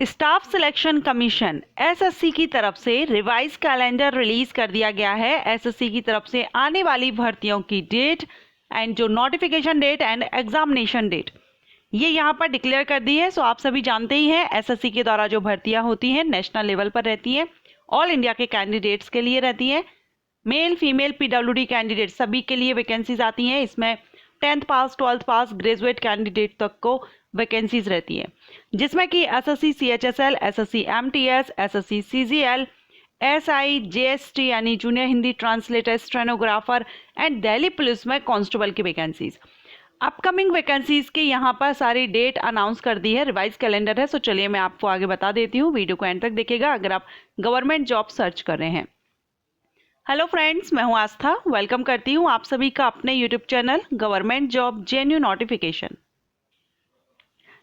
Staff selection commission SSC की तरफ से रिवाइज कैलेंडर रिलीज कर दिया गया है। एसएससी की तरफ से आने वाली भर्तियों की डेट एंड जो notification date and examination date ये यहाँ पर डिक्लेयर कर दी है। सो आप सभी जानते ही हैं एसएससी के द्वारा जो भर्तियां होती हैं नेशनल लेवल पर रहती हैं, ऑल इंडिया के कैंडिडेट्स के लिए रहती हैं। मेल फीमेल पीडब्ल्यूडी कैंडिडेट सभी के लिए वैकेंसीज आती हैं। इसमें 10th पास 12th पास ग्रेजुएट कैंडिडेट तक को वैकेंसीज रहती हैं, जिसमें कि SSC CHSL, SSC MTS, SSC CGL, SI, JST यानी junior Hindi translator, stenographer and Delhi police में कांस्टेबल की वैकेंसीज। अपकमिंग वैकेंसीज की यहाँ पर सारी डेट अनाउंस कर दी है, रिवाइज कैलेंडर है। सो चलिए मैं आपको आगे बता देती हूँ, वीडियो को एंड तक देखिएगा अगर आप गवर्नमेंट जॉब सर्च कर रहे हैं। हेलो फ्रेंड्स, मैं हूं आस्था, वेलकम करती हूं आप सभी का अपने YouTube channel government job जेन्यू notification.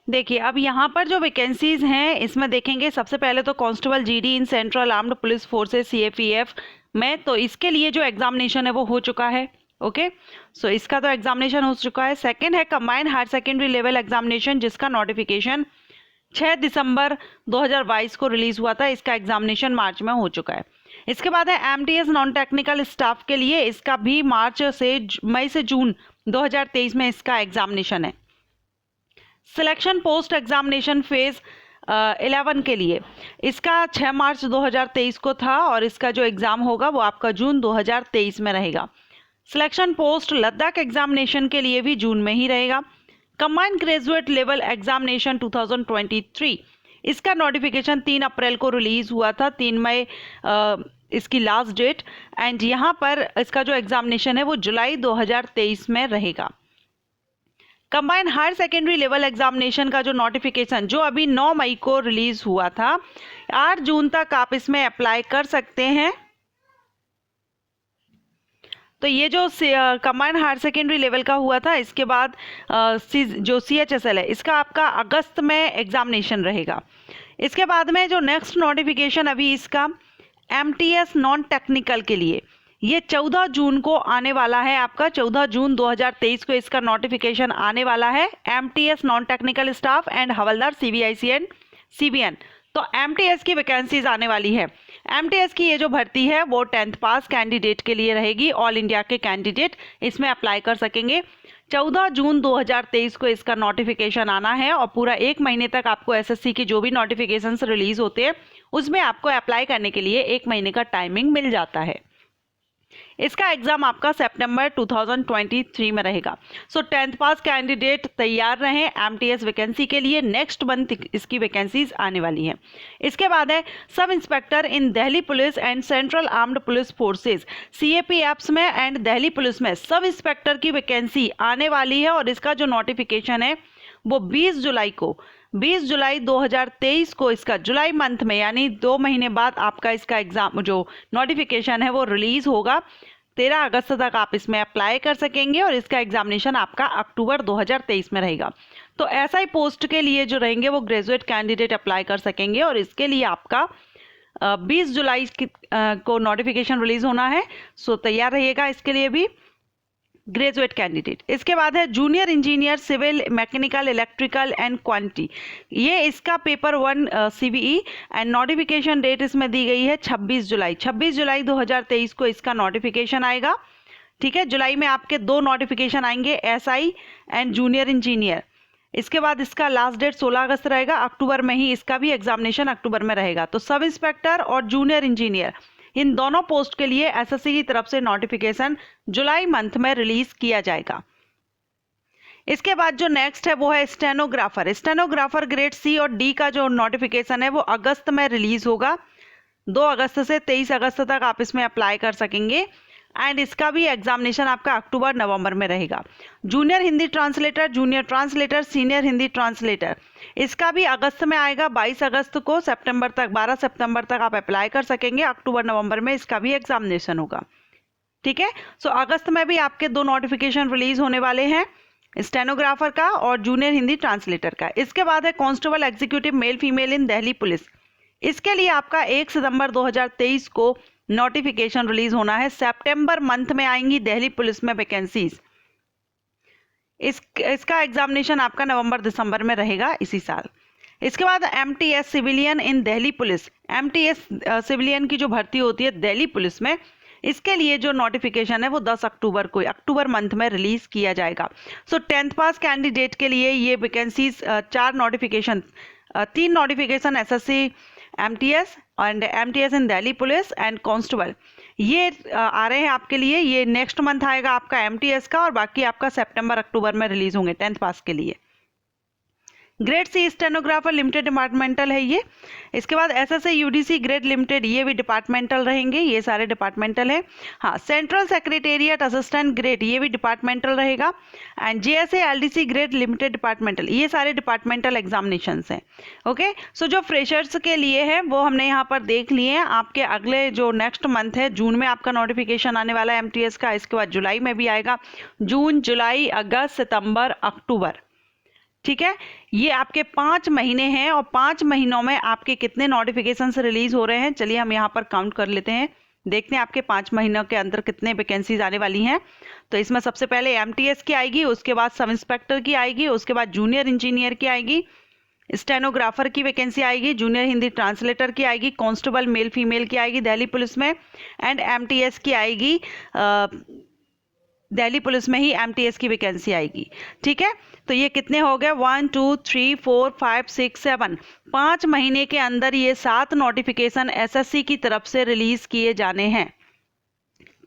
देखिए अब यहाँ पर जो वैकेंसीज हैं इसमें देखेंगे सबसे पहले तो constable GD in central armed police forces CAPF में, तो इसके लिए जो एग्जामिनेशन है वो हो चुका है। ओके, सो इसका तो एग्जामिनेशन हो चुका है। सेकेंड है combined higher secondary level examination, जिसका नोटिफिकेशन 6 दिसंबर 2022 को रिलीज हुआ था। इसका एग्जामिनेशन मार्च में हो चुका है। इसके बाद है एमटीएस नॉन टेक्निकल स्टाफ के लिए, इसका भी मई से जून 2023 में इसका एग्जामिनेशन है। सिलेक्शन पोस्ट एग्जामिनेशन फेज 11 के लिए इसका 6 मार्च 2023 को था और इसका जो एग्जाम होगा वो आपका जून 2023 में रहेगा। सिलेक्शन पोस्ट लद्दाख एग्जामिनेशन के लिए भी जून में ही रहेगा। कंबाइंड ग्रेजुएट लेवल एग्जामिनेशन 2023 इसका नोटिफिकेशन 3 अप्रैल को रिलीज हुआ था, 3 मई इसकी लास्ट डेट एंड यहाँ पर इसका जो एग्जामिनेशन है वो जुलाई 2023 में रहेगा। Combined higher secondary level examination का जो नोटिफिकेशन जो अभी 9 मई को रिलीज हुआ था, 8 जून तक आप इसमें अप्लाई कर सकते हैं। तो ये जो कंबाइंड हायर सेकेंडरी लेवल का हुआ था, इसके बाद जो सीएचएसएल है इसका आपका अगस्त में एग्जामिनेशन रहेगा। इसके बाद में जो नेक्स्ट नोटिफिकेशन अभी इसका एमटीएस नॉन टेक्निकल के लिए ये 14 जून को आने वाला है। आपका 14 जून 2023 को इसका नोटिफिकेशन आने वाला है। MTS non technical staff and havildar CBIC and CBN, तो एमटीएस की वैकेंसीज आने वाली है। एमटीएस की ये जो भर्ती है वो 10th पास कैंडिडेट के लिए रहेगी। ऑल इंडिया के कैंडिडेट इसमें अप्लाई कर सकेंगे। 14 जून 2023 को इसका नोटिफिकेशन आना है और पूरा 1 महीने तक आपको एसएससी की जो भी नोटिफिकेशंस रिलीज होते हैं उसमें आपको अप्लाई करने के लिए 1 महीने का टाइमिंग मिल जाता है। इसका एग्जाम आपका सितंबर 2023 में रहेगा। सो 10th पास कैंडिडेट तैयार रहें एमटीएस वैकेंसी के लिए। नेक्स्ट मंथ इसकी वैकेंसीज आने वाली हैं। इसके बाद है sub inspector in Delhi police and central armed police forces सीएपीएफ्स में एंड दिल्ली पुलिस में सब इंस्पेक्टर की वैकेंसी आने वाली है और इसका जो नोटिफिकेशन है वो 20 जुलाई 2023 को इसका जुलाई मंथ में यानी 2 महीने बाद आपका इसका एग्जाम जो नोटिफिकेशन है वो रिलीज होगा। 13 अगस्त तक आप इसमें अप्लाई कर सकेंगे और इसका एग्जामिनेशन आपका अक्टूबर 2023 में रहेगा। तो एसआई पोस्ट के लिए जो रहेंगे वो ग्रेजुएट कैंडिडेट अप्लाई कर सकेंगे और इसके लिए आपका 20 जुलाई को नोटिफिकेशन रिलीज होना है। सो तैयार रहिएगा इसके लिए भी ग्रेजुएट कैंडिडेट। इसके बाद है junior engineer civil mechanical electrical and quantity, ये इसका पेपर 1 सीवीई एंड नोटिफिकेशन डेट इसमें दी गई है 26 जुलाई 2023 को इसका नोटिफिकेशन आएगा। ठीक है, जुलाई में आपके 2 नोटिफिकेशन आएंगे, एसआई एंड जूनियर इंजीनियर। इसके बाद इसका लास्ट डेट 16 अगस्त रहेगा। अक्टूबर में ही इसका भी एग्जामिनेशन अक्टूबर में रहेगा। तो सब इंस्पेक्टर और जूनियर इंजीनियर इन दोनों पोस्ट के लिए एसएससी की तरफ से नोटिफिकेशन जुलाई मंथ में रिलीज किया जाएगा। इसके बाद जो नेक्स्ट है वो है स्टेनोग्राफर ग्रेड सी और डी का जो नोटिफिकेशन है वो अगस्त में रिलीज होगा। 2 अगस्त से 23 अगस्त तक आप इसमें अप्लाई कर सकेंगे एंड इसका भी एग्जामिनेशन आपका अक्टूबर नवंबर में रहेगा। Junior Hindi translator, junior translator, senior Hindi translator, इसका भी अगस्त में आएगा 22 अगस्त को। 12 सितंबर तक आप अप्लाई कर सकेंगे। अक्टूबर नवंबर में इसका भी एग्जामिनेशन होगा। ठीक है, सो अगस्त में भी आपके 2 नोटिफिकेशन रिलीज होने वाले हैं, स्टेनोग्राफर का और जूनियर हिंदी ट्रांसलेटर का। इसके बाद है कांस्टेबल एग्जीक्यूटिव मेल फीमेल इन दिल्ली पुलिस, इसके लिए आपका 1 सितंबर 2023 को नोटिफिकेशन रिलीज होना है। सितंबर मंथ में आएंगी दिल्ली पुलिस में वैकेंसीज। इसका एग्जामिनेशन आपका नवंबर दिसंबर में रहेगा इसी साल। इसके बाद MTS सिविलियन इन दिल्ली पुलिस, MTS सिविलियन की जो भर्ती होती है दिल्ली पुलिस में, इसके लिए जो नोटिफिकेशन है वो 10 अक्टूबर को, अक्टूबर मंथ में रिलीज किया जाएगा। सो 10th पास कैंडिडेट के लिए ये vacancies 3 notification SSC MTS and MTS in Delhi police and constable, ये आ रहे हैं आपके लिए। ये नेक्स्ट मंथ आएगा आपका MTS का, और बाकी आपका सितंबर अक्टूबर में रिलीज होंगे 10th पास के लिए। Grade C stenographer limited departmental है ये। इसके बाद SSA UDC ग्रेड लिमिटेड, ये भी डिपार्टमेंटल रहेंगे, ये सारे डिपार्टमेंटल है। हाँ, सेंट्रल सेक्रेटेरिएट असिस्टेंट ग्रेड, ये भी डिपार्टमेंटल रहेगा। And JSA LDC grade limited departmental, ये सारे डिपार्टमेंटल एग्जामिनेशंस हैं। ओके, सो जो फ्रेशर्स के लिए है वो हमने यहाँ पर देख लिए हैं। आपके अगले जो नेक्स्ट मंथ है, जून में आपका नोटिफिकेशन आने वाला है MTS का, इसके बाद जुलाई में भी आएगा, जून, जुलाई, अगस्त, सितंबर, अक्टूबर। ठीक है, ये आपके 5 महीने हैं, और 5 महीनों में आपके कितने नोटिफिकेशन रिलीज हो रहे हैं, चलिए हम यहाँ पर काउंट कर लेते हैं, देखते हैं आपके 5 महीनों के अंदर कितने वैकेंसीज आने वाली हैं। तो इसमें सबसे पहले MTS की आएगी, उसके बाद सब इंस्पेक्टर की आएगी, उसके बाद जूनियर इंजीनियर की आएगी, स्टेनोग्राफर की वैकेंसी आएगी, जूनियर हिंदी ट्रांसलेटर की आएगी, कांस्टेबल मेल फीमेल की आएगी दिल्ली पुलिस में, एंड MTS की आएगी, दिल्ली पुलिस में ही MTS की वैकेंसी आएगी। ठीक है, तो ये कितने हो गए, 1 2 3 4 5 6 7, 5 महीने के अंदर ये 7 नोटिफिकेशन SSC की तरफ से रिलीज किए जाने हैं।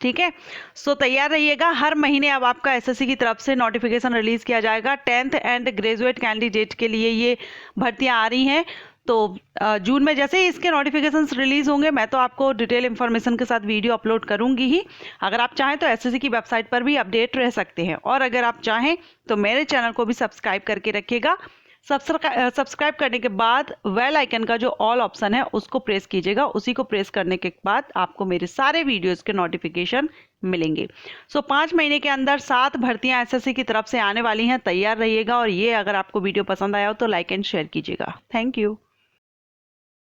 ठीक है, सो तैयार रहिएगा, हर महीने अब आपका SSC की तरफ से नोटिफिकेशन रिलीज किया जाएगा। 10th एंड ग्रेजुएट कैंडिडेट के लिए ये भर्तियां आ रही हैं। तो जून में जैसे ही इसके नोटिफिकेशंस रिलीज होंगे, मैं तो आपको डिटेल इन्फॉर्मेशन के साथ वीडियो अपलोड करूंगी ही। अगर आप चाहें तो SSC की वेबसाइट पर भी अपडेट रह सकते हैं, और अगर आप चाहें तो मेरे चैनल को भी सब्सक्राइब करके रखिएगा। सब्सक्राइब करने के बाद बेल आइकन का जो ऑल ऑप्शन है उसको प्रेस कीजिएगा, उसी को प्रेस करने के बाद आपको मेरे सारे वीडियोस के नोटिफिकेशन मिलेंगे। सो 5 महीने के अंदर 7 भर्तियां SSC की तरफ से आने वाली हैं, तैयार रहिएगा। और ये अगर आपको वीडियो पसंद आया हो तो लाइक एंड शेयर कीजिएगा। Thank you.